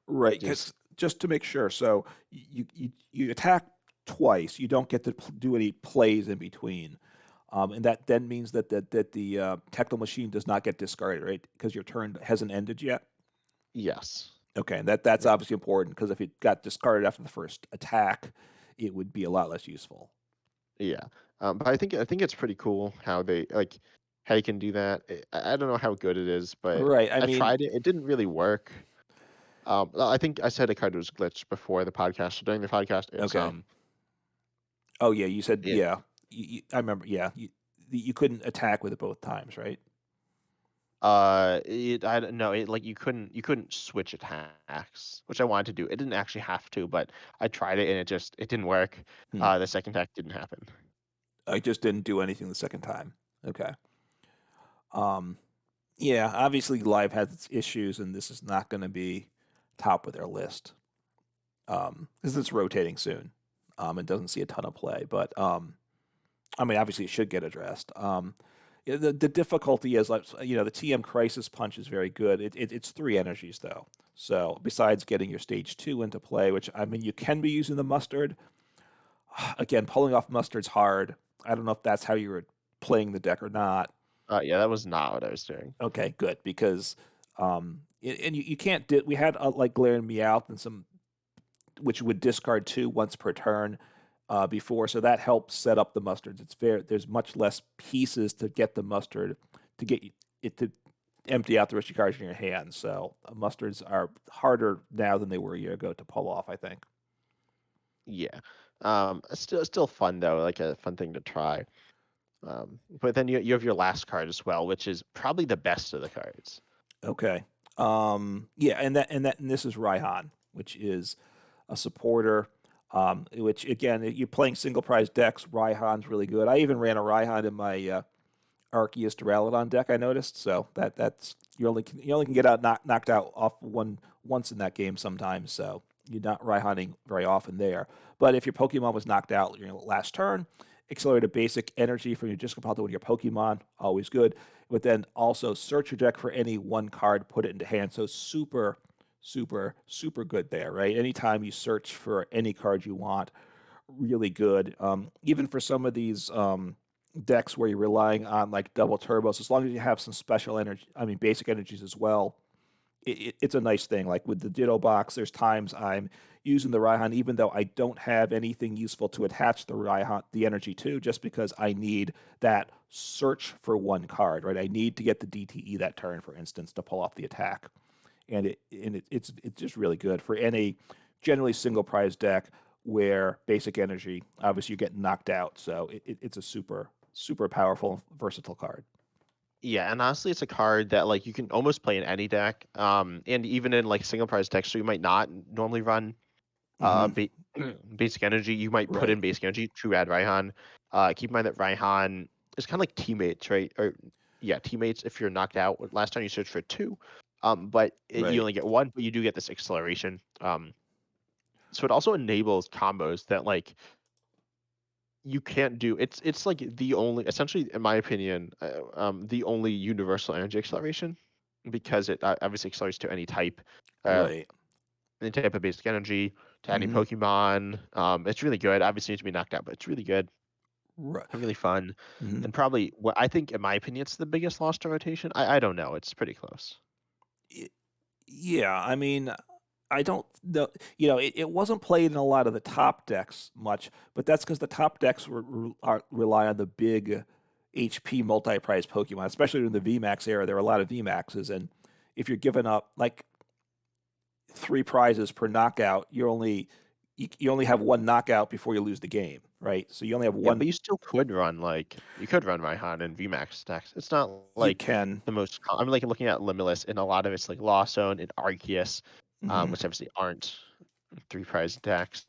Right, Just because just to make sure, so you attack twice. You don't get to do any plays in between, and that then means that the techno machine does not get discarded, right? Because your turn hasn't ended yet. yes. Okay, and that's Yeah. obviously important because if it got discarded after the first attack, it would be a lot less useful. Yeah. But I think it's pretty cool how they like how you can do that. I don't know how good it is, but Right. I I mean, tried it. It didn't really work. Well, I think I said a card was glitched before the podcast. So during the podcast, it's okay. Oh yeah, you said it yeah. I remember. Yeah, you couldn't attack with it both times, right? it I don't know, it like you couldn't switch attacks, which I wanted to do. It didn't actually have to, but I tried it and it didn't work. Hmm. The second attack didn't happen. I just didn't do anything the second time. Okay. Um, yeah, obviously live has its issues, and this is not going to be top of their list because it's rotating soon. It doesn't see a ton of play, but I mean, obviously it should get addressed. Yeah, the difficulty is like the TM Crisis Punch is very good. It's three energies though. So besides getting your stage two into play, which I mean you can be using the mustard. Again, pulling off mustard's hard. I don't know if that's how you were playing the deck or not. Yeah, that was not what I was doing. Okay, good because and you can't we had like Glare and Meowth and some which would discard two once per turn before, so that helps set up the mustards. There's much less pieces to get the mustard to get it to empty out the rest of your cards in your hand. So mustards are harder now than they were a year ago to pull off. I think. Yeah. It's still fun though, like a fun thing to try. But then you have your last card as well, which is probably the best of the cards. Okay. Yeah, and this is Rhyhan, which is a supporter. Which again, you're playing single prize decks. Rhyhan's really good. I even ran a Rhyhan in my Arceus Duraludon deck. I noticed, so that's you only can get knocked out off once in that game sometimes. So you're not Rhyhaning very often there. But if your Pokemon was knocked out your last turn, accelerate a basic energy from your discard pile to one of your Pokemon, always good. But then also search your deck for any one card, put it into hand. So super good there, right? Anytime you search for any card you want, really good. Even for some of these decks where you're relying on like double turbos, as long as you have some special energy, I mean basic energies as well, it's a nice thing. Like with the Ditto box, there's times I'm using the Rhyhorn even though I don't have anything useful to attach the Rhyhorn, the energy to, just because I need that search for one card, right? I need to get the DTE that turn, for instance, to pull off the attack, and it's just really good for any generally single prize deck where basic energy, obviously you're getting knocked out, so it's a super powerful, versatile card. Yeah, and honestly, it's a card that like you can almost play in any deck. And even in like single prize decks, so you might not normally run Hmm. ba- basic energy. You might put Right. in basic energy to add Raihan. Keep in mind that Raihan is kind of like teammates, right? Or yeah, teammates. If you're knocked out, last time you searched for two, you Right. only get one, but you do get this acceleration. So it also enables combos that like you can't do. It's like the only, essentially, in my opinion, the only universal energy acceleration because it obviously accelerates to uh, Right. any type of basic energy to any Hmm. Pokemon. It's really good. Obviously, it needs to be knocked out, but it's really good Right. and really fun. Hmm. And probably what I think, in my opinion, it's the biggest loss to rotation. I don't know. It's pretty close. Yeah, I mean, I don't know. It wasn't played in a lot of the top decks much, but that's because the top decks rely on the big HP multi-prize Pokemon, especially in the VMAX era. There are a lot of VMAXs, and if you're giving up like three prizes per knockout, you only have one knockout before you lose the game, right? So you only have Yeah, one. but you still could run like you could run Raihan and VMAX decks. It's not You like can. the most. I'm like looking at Limitless, and a lot of it's like Lost Zone and Arceus, Hmm. which obviously aren't three prize decks.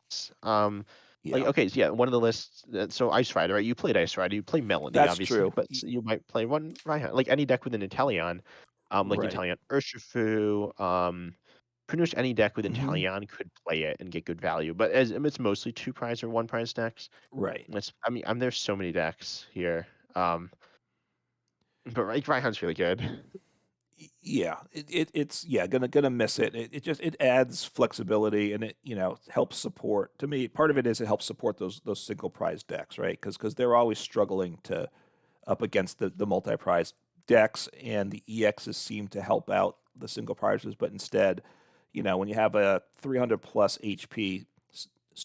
Like Yeah, okay, so yeah, one of the lists. So Ice Rider, right? You played Ice Rider. You play Melanie, that's obviously, true. but you might play one Raihan. Like any deck with an Inteleon, like Right. Inteleon Urshifu, pretty much any deck with Hmm. Inteleon could play it and get good value. But as it's mostly two prize or one prize decks. Right. I mean, there's so many decks here. Um, but like Raihan's really good. Yeah, it's yeah gonna miss it. It adds flexibility and it helps support. To me, part of it is it helps support those single prize decks, right? Because they're always struggling to up against the multi prize decks, and the EXs seem to help out the single prizes. But instead, when you have a 300 plus HP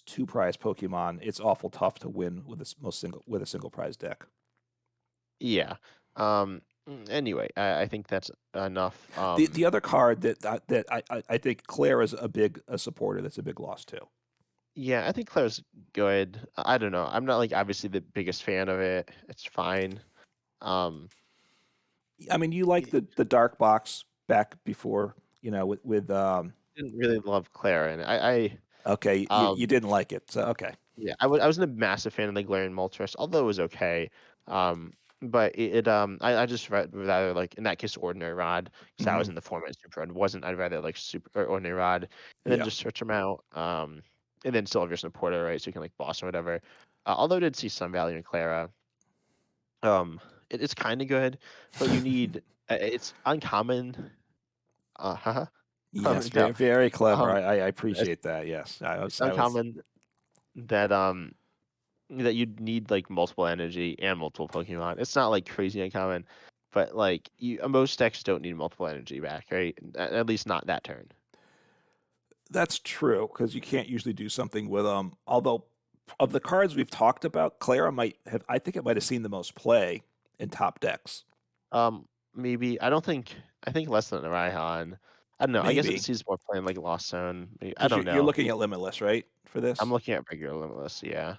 two prize Pokemon, it's awful tough to win with a single prize deck. Yeah. Anyway, I think that's enough. The other card that I think Claire is a supporter. That's a big loss too. Yeah, I think Claire's good. I don't know. I'm not like obviously the biggest fan of it. It's fine. Um, I mean, you like I the dark box back before, with didn't really love Claire, and okay, you didn't like it, so okay. yeah, I wasn't a massive fan of the Galarian Moltres, although it was okay. But I just rather like in that case Ordinary Rod because I Hmm. was in the format Super Rod wasn't. I'd rather like Super or Ordinary Rod and then Yeah, just switch them out. And then still have your supporter, right? So you can like boss or whatever. Although I did see some value in Clara. It's kind of good, but you need it's uncommon. Haha. yes, No. very very clever. Um, I it's, appreciate that. Yes, it's I was. uncommon that that you'd need like multiple energy and multiple Pokemon. It's not like crazy uncommon, but like most decks don't need multiple energy back, right? At least not that turn. That's true because you can't usually do something with them. Although of the cards we've talked about, Clara might have. I think it might have seen the most play in top decks. Maybe I don't think I think less than a Rhyhan. I don't know. I guess it Maybe sees more playing like Lost Zone. I because don't you're know. looking at Limitless, right, for I'm this. looking at regular Limitless. Yeah.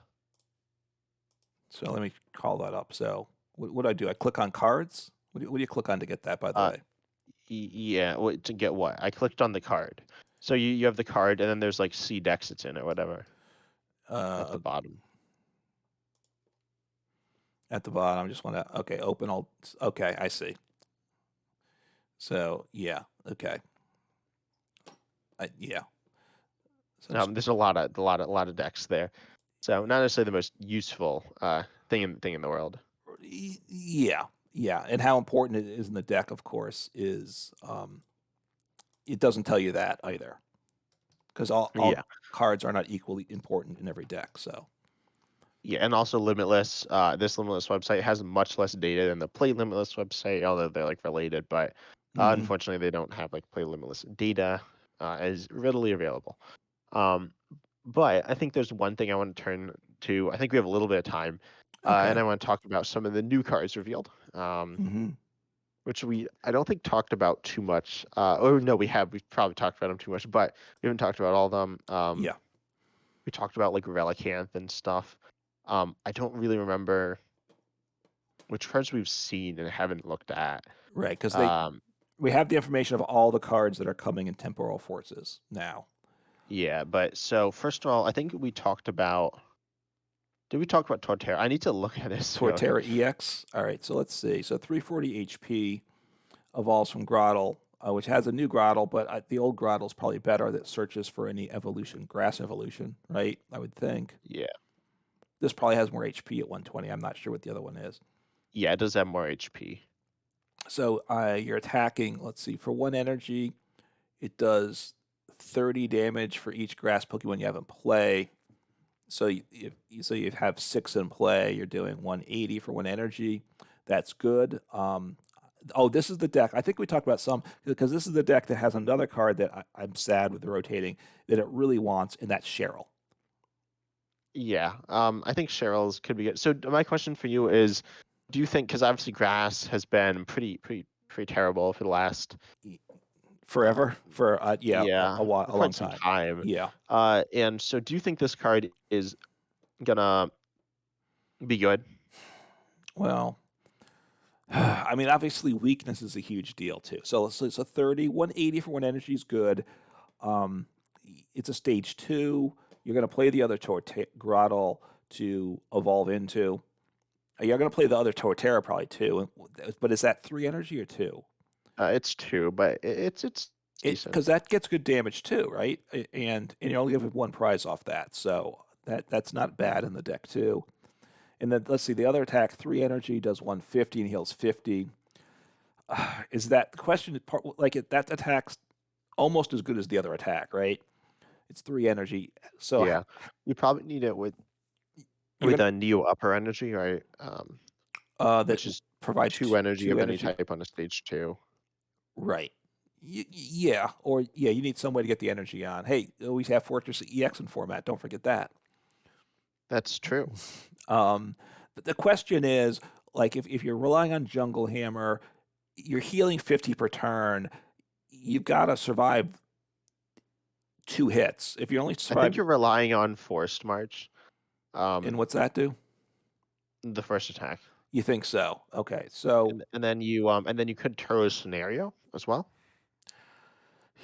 So let me call that up. So what do I do? I click on cards. What do you click on to get that? By the Uh, way. yeah. Wait, to get what? I clicked on the card. So you have the card, and then there's like C decks it's in or whatever at the Uh, bottom. at the bottom, I just want to okay, open all. Okay, I see. So yeah, okay, yeah. So I'm just There's a lot of decks there. So not necessarily the most useful thing in the world. yeah, yeah, and how important it is in the deck, of course, is it doesn't tell you that either because all Yeah, cards are not equally important in every deck. So yeah, and also Limitless. This Limitless website has much less data than the Play Limitless website, although they're like related. But hmm. unfortunately, they don't have like Play Limitless data as readily available. Um, but I think there's one thing I want to turn to. I think we have a little bit of time, and Okay. I want to talk about some of the new cards revealed. Hmm. Which we I don't think talked about too much. Or no, we have. We've probably talked about them too much, but we haven't talked about all of them. Yeah, We talked about like Relicanth and stuff. I don't really remember which cards we've seen and haven't looked at. right. Because Um, we have the information of all the cards that are coming in Temporal Forces now. yeah, but so first of all, I think we talked about. Did we talk about Torterra? I need to look at this real quick. Torterra EX. All right, so let's see. So 340 HP evolves from Grottle, which has a new Grottle, but the old Grottle is probably better. That searches for any evolution, grass evolution, right? I would think Yeah, this probably has more HP at 120. I'm not sure what the other one is. yeah, it does have more HP. So you're attacking. Let's see. For one energy, it does 30 damage for each grass Pokemon you have in play. So you have six in play. You're doing 180 for one energy. That's good. Oh, this is the deck. I think we talked about some because this is the deck that has another card that I'm sad with the rotating that it really wants, and that's Cheryl. Yeah, I think Cheryl's could be good. So my question for you is, do you think because obviously grass has been pretty terrible for the last Forever for yeah, yeah for a long quite some time. time, Yeah. and so do you think this card is gonna be good? Well, I mean, obviously weakness is a huge deal too. So 30, 180 for one energy is good. Um, it's a stage two. You're going to play the other Grottle to evolve into. You're going to play the other Torterra probably too. But is that three energy or two? It's two, but it's It decent. because that gets good damage too, right? And you're only giving one prize off that, so that's not bad in the deck too. And then let's see, the other attack, three energy does 150 and heals 50. Is that the question? Like that attack's almost as good as the other attack, right? It's 3 energy. So Yeah, you probably need it you're with gonna a Neo upper energy, right? that Which is provides 2 energy two of any energy, type on a stage 2. right? Yeah, or yeah, you need some way to get the energy on. Hey, we have Fortress EX in format. Don't forget that. That's true. But the question is, like, if you're relying on Jungle Hammer, you're healing 50 per turn. You've got to survive 2 hits. If you only I think survive, you're relying on Forced March, and um, what's that do? the first attack, You think so? Okay, so and then you could Turo Scenario as well.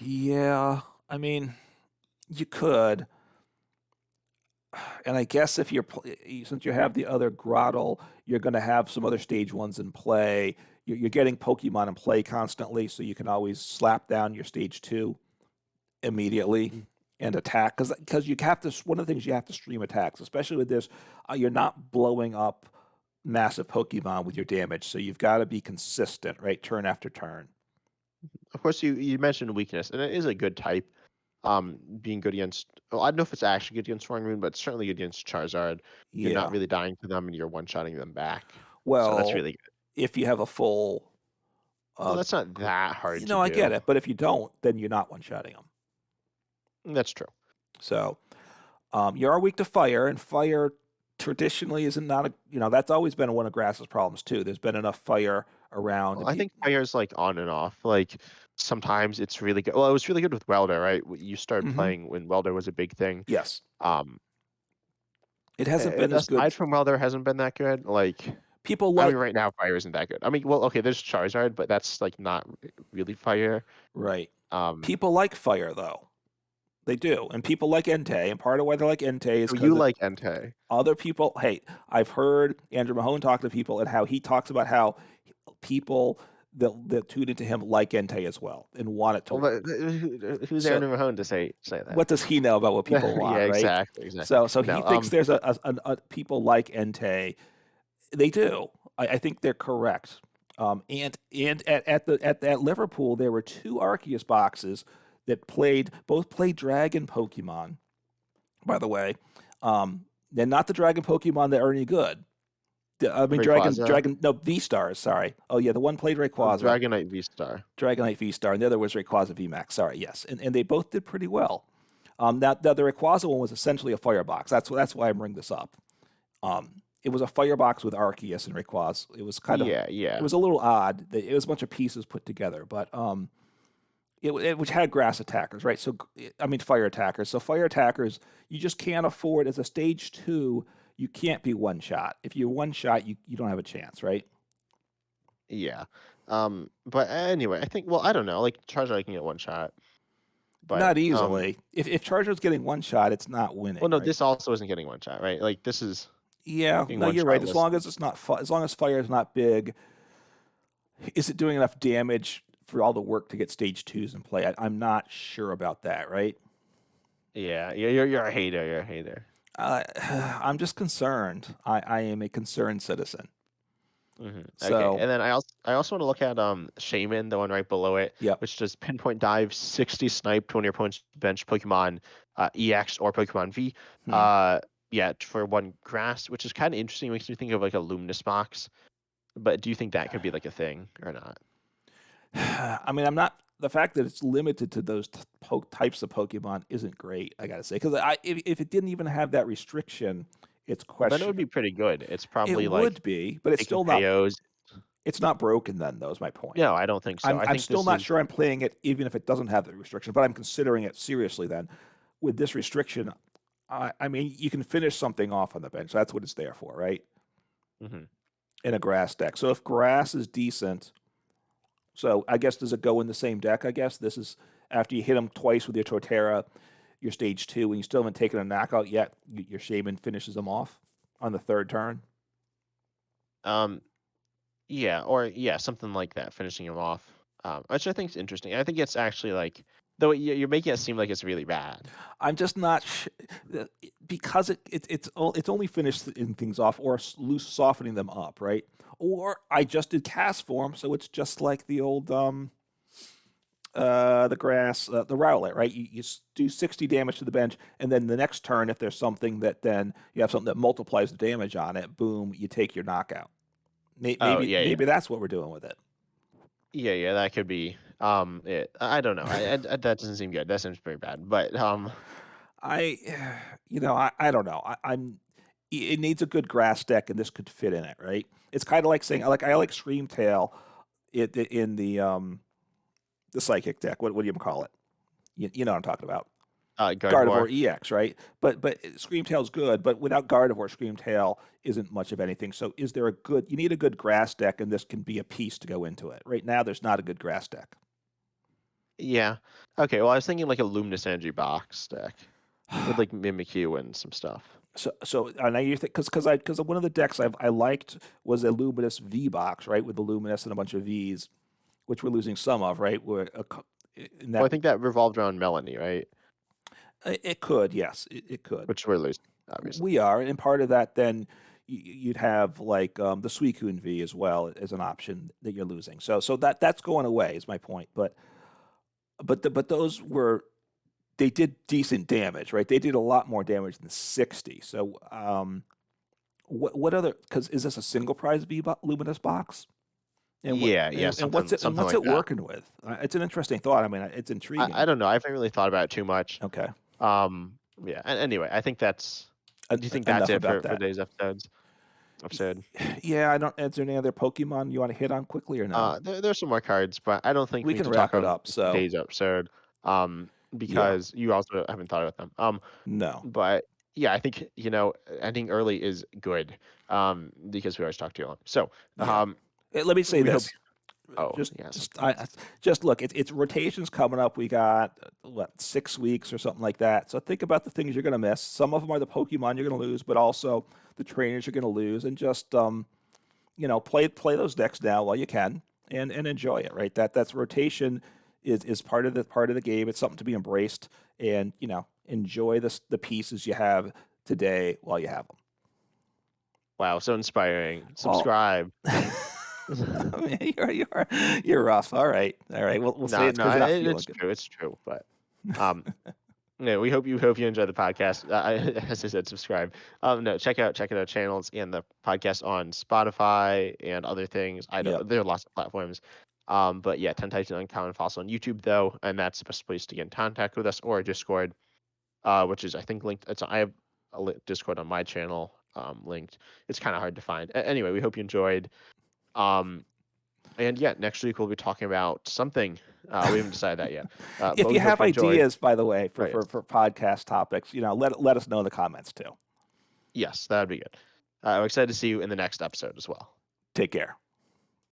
yeah, I mean, you could, and I guess if since you have the other Grottle, you're going to have some other stage ones in play. You're getting Pokemon in play constantly, so you can always slap down your stage 2 immediately Mm. and attack because you have to. One of the things you have to stream attacks, especially with this, you're not blowing up massive Pokemon with your damage, so you've got to be consistent, right? Turn after turn. Of course, you mentioned weakness, and it is a good type. Being good against, well, I don't know if it's actually good against Roaring Moon, but it's certainly good against Charizard. You're not Yeah. really dying to them, and you're one-shotting them back. So that's Well, really good. if you have a full, Well, uh, that's not that hard to I get do. it, but if you don't, then you're not one shotting them. That's true. So you are weak to fire, and fire traditionally isn't not a that's always been one of Grass's problems too. There's been enough fire around, Well, and I think fire's like on and off. Like sometimes it's really good. Well, it was really good with Welder, right? You started hmm playing when Welder was a big thing. yes, Um, it hasn't been as good. aside from Welder, hasn't been that good. Like, People I mean, like right now fire isn't that good. I mean, well, okay, there's Charizard, but that's like not really fire. right. Um, People like fire though. They do, and people like Entei, and part of why they like Entei is so because you like Entei. other people. Hey, I've heard Andrew Mahone talk to people and how he talks about how people that tune into him like Entei as well and want it to Well, but work. who's So Aaron Mahone to say that? what does he know about what people Yeah, want, right? exactly, exactly. So he No, thinks there's a people like Entei. They do. I think they're correct. And at Liverpool there were 2 Arceus boxes that both played Dragon Pokemon. By the way, they're not the Dragon Pokemon that are any good. I mean, Rayquaza, No, V Stars. Sorry. Oh yeah, the one played Rayquaza, Dragonite V-Star. Dragonite V Star, and the other was Rayquaza VMAX. Sorry, yes, and they both did pretty well. Now the Rayquaza one was essentially a firebox. That's why I bring this up. It was a firebox with Arceus and Rayquaza. Yeah, It yeah. was a little odd. It was a bunch of pieces put together, but which had grass attackers, right? So I mean fire attackers. So fire attackers, you just can't afford as a stage 2. You can't be one shot. If you're one shot, you don't have a chance, right? Yeah. But anyway, I think, well, I don't know. Like Charizard can get one shot, but Not easily. If Charger's getting one shot, it's not well, winning, no, right? this also isn't getting one shot, right? Like this is Yeah, getting no, one you're right. shot As list. long as it's not as long as fire is not big, is it doing enough damage for all the work to get stage 2s in play? I'm not sure about that, right? Yeah, you're a hater. You're a hater. Uh, I'm just concerned. I am a concerned citizen. Okay, So, and then I also want to look at Shaman, the one right below it, yep. which does pinpoint dive, 60 snipe to one of your opponent's bench Pokemon EX or Pokemon V. Hmm. Uh, yeah, for 1 grass, which is kind of interesting. Makes me think of like a Luminous box. But do you think that could be like a thing or not? I mean, I'm not. The fact that it's limited to those types of Pokemon isn't great. I gotta say, because if it didn't even have that restriction, it's Well, then it question. would be pretty good. It's It probably like would be, but it's taking still not. KOs. It's not broken. Then, though, is my point. No, I don't think so. I I'm think still this not is sure I'm playing it, even if it doesn't have the restriction. But I'm considering it seriously. Then, with this restriction, I mean, you can finish something off on the bench. That's what it's there for, right? mhm. In a grass deck. So if grass is decent, so I guess does it go in the same deck? I guess this is after you hit them twice with your Torterra, your stage 2, and you still haven't taken a knockout yet. Your Shaman finishes them off on the third turn. um yeah, or yeah, something like that, finishing him off. Which I think is interesting. I think it's actually like Though you're making it seem like it's really bad. I'm just not because it's only finishing things off or loose softening them up, right? Or I just did cast form, so it's just like the old the grass, the rowlet, right? You do 60 damage to the bench, and then the next turn, if there's something that then you have something that multiplies the damage on it, boom, you take your knockout. Oh Maybe yeah, yeah, maybe that's what we're doing with it. yeah, yeah. That could be. I don't know. That doesn't seem good. That seems very bad. But I, I don't know. It needs a good grass deck, and this could fit in it, right? It's kind of like saying I like Screamtail in the psychic deck. What do you call it? You know what I'm talking about. Gardevoir. Gardevoir EX, right? But Screamtail's good, but without Gardevoir, Screamtail isn't much of anything. So is there a good? You need a good grass deck, and this can be a piece to go into it. Right now, there's not a good grass deck. Yeah. Okay. Well, I was thinking like a Luminous Energy box deck with like Mimikyu and some stuff. So now you think because one of the decks I liked was a Luminous V box, right, with the Luminous and a bunch of Vs, which we're losing some of, right? In Well, I that think that revolved around Melanie, right? it could, yes, it could. Which we're losing, obviously. We are, and part of that then you'd have like the Suicune V as well as an option that you're losing. So that's going away is my point. But those were they did decent damage, right? They did a lot more damage than 60. So what other? Because is this a single prize Luminous box? And what Yeah, yeah, and what's it something like that. working with? It's an interesting thought. I mean, it's I intriguing. don't know. I haven't really thought about it too much. Okay, Yeah. And anyway, I think that's. Do you think that's enough it about for that. today's episode? Yeah, I don't. Is there any other Pokemon you want to hit on quickly or no? There's some more cards, but I don't think We we need can to talk wrap it about up. So today's episode. yeah, Because you also haven't thought about them. no. But yeah, I think ending early is good. Because we always talk too long. So, Yeah. Let me say we hope. this. Oh, Just, yes. just look. It's rotations coming up. We got what 6 weeks or something like that. So think about the things you're going to miss. Some of them are the Pokemon you're going to lose, but also the trainers you're going to lose, and just play those decks now while you can, and enjoy it. Right. That's rotation is part of the game. It's something to be embraced, and enjoy the pieces you have today while you have them. Wow, so inspiring. Oh. Subscribe. You're rough. All right. We'll say No, it's no, because you're not feeling it's good. true. It's true. But um, no, we hope you enjoy the podcast. As I said, subscribe. No, check out our channels and the podcast on Spotify and other things. I Yep. don't. There are lots of platforms. But yeah, 10 types of uncommon fossil on YouTube though, and that's the best place to get in contact with us, or Discord, which is I think linked. I have a Discord on my channel linked. It's kind of hard to find. Anyway, we hope you enjoyed. Um, and yeah, next week we'll be talking about something. We haven't decided that yet. But If we you hope have you enjoyed. ideas, by the way, for, Right. for, for podcast topics, let us know in the comments too. Yes, that would be good. I'm excited to see you in the next episode as well. Take care.